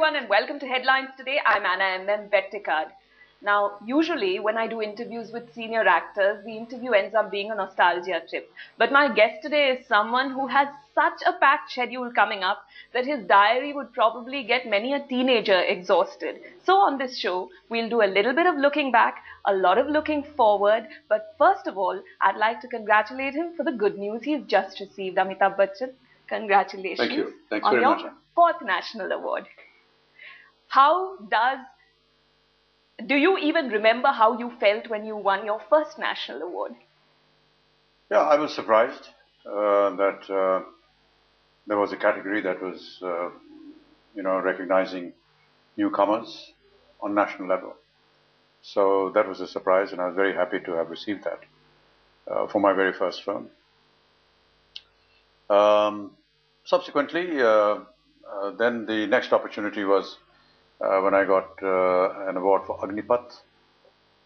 everyone and welcome to Headlines Today. I'm Anna M.M. Vetticad. Now, usually when I do interviews with senior actors, the interview ends up being a nostalgia trip. But my guest today is someone who has such a packed schedule coming up that his diary would probably get many a teenager exhausted. So on this show, we'll do a little bit of looking back, a lot of looking forward. But first of all, I'd like to congratulate him for the good news he's just received. Amitabh Bachchan, congratulations. Thank you. Thanks very much. On your fourth national award. Do you even remember how you felt when you won your first national award? Yeah, I was surprised that there was a category that was, recognizing newcomers on national level. So that was a surprise, and I was very happy to have received that for my very first film. Subsequently, then the next opportunity was when I got an award for Agnipath,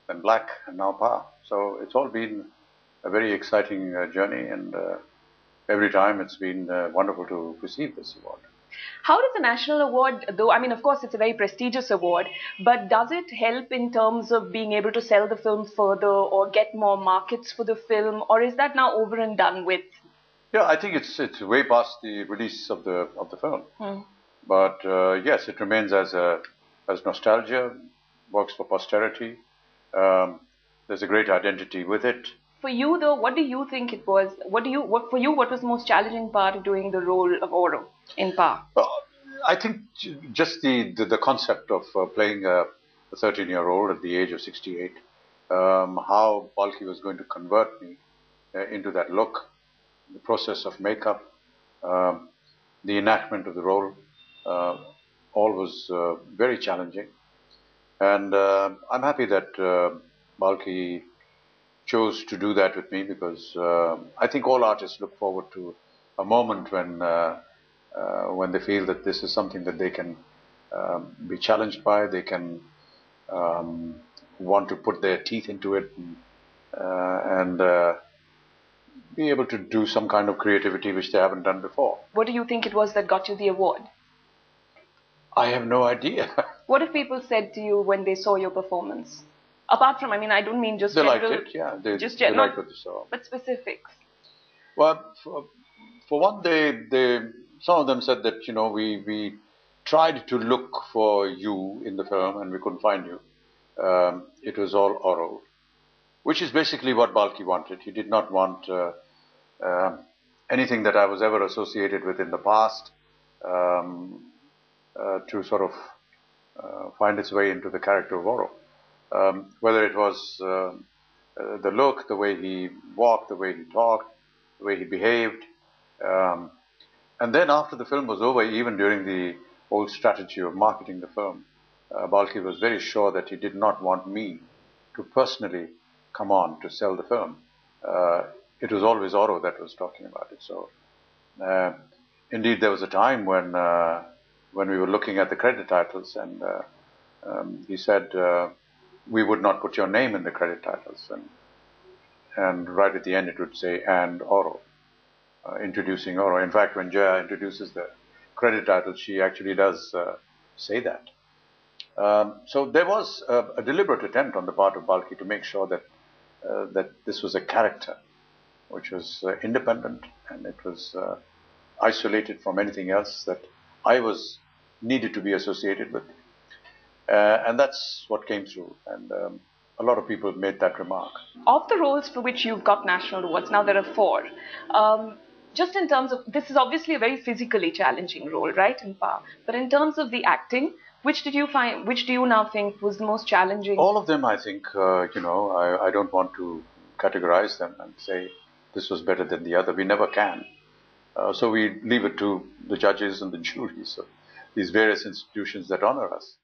then Black, and now Pa. So it's all been a very exciting journey, and every time it's been wonderful to receive this award. How does a national award, though, I mean, of course, it's a very prestigious award, but does it help in terms of being able to sell the film further or get more markets for the film, or is that now over and done with? Yeah, I think it's way past the release of the film. But yes, it remains as nostalgia, works for posterity. There's a great identity with it. For you, though, what do you think it was? What was the most challenging part of doing the role of Oro in Pa? Well, I think just the concept of playing a 13-year-old at the age of 68, how Balki was going to convert me into that look, the process of makeup, the enactment of the role, all was very challenging. And I'm happy that Balki chose to do that with me, because I think all artists look forward to a moment when they feel that this is something that they can be challenged by, they can want to put their teeth into it and be able to do some kind of creativity which they haven't done before. What do you think it was that got you the award? I have no idea. What have people said to you when they saw your performance? Apart from, I mean, I don't mean just they general, liked it, yeah. They general, liked what they saw. But specifics. Well, for one, some of them said that, we tried to look for you in the film and we couldn't find you. It was all Oro, which is basically what Balki wanted. He did not want anything that I was ever associated with in the past to sort of find its way into the character of Oro. Whether it was the look, the way he walked, the way he talked, the way he behaved. And then after the film was over, even during the whole strategy of marketing the film, Balki was very sure that he did not want me to personally come on to sell the film. It was always Oro that was talking about it. So indeed, there was a time when we were looking at the credit titles, and he said, we would not put your name in the credit titles. And right at the end it would say, and Oro, introducing Oro. In fact, when Jaya introduces the credit title, she actually does say that. So there was a deliberate attempt on the part of Balki to make sure that this was a character which was independent, and it was isolated from anything else that I was needed to be associated with. And that's what came through, and a lot of people made that remark. Of the roles for which you've got national awards, now there are 4. Just in terms of, this is obviously a very physically challenging role, right, in Pa? But in terms of the acting, which do you now think was the most challenging? All of them, I think. I don't want to categorize them and say this was better than the other. We never can. So we leave it to the judges and the juries of these various institutions that honor us.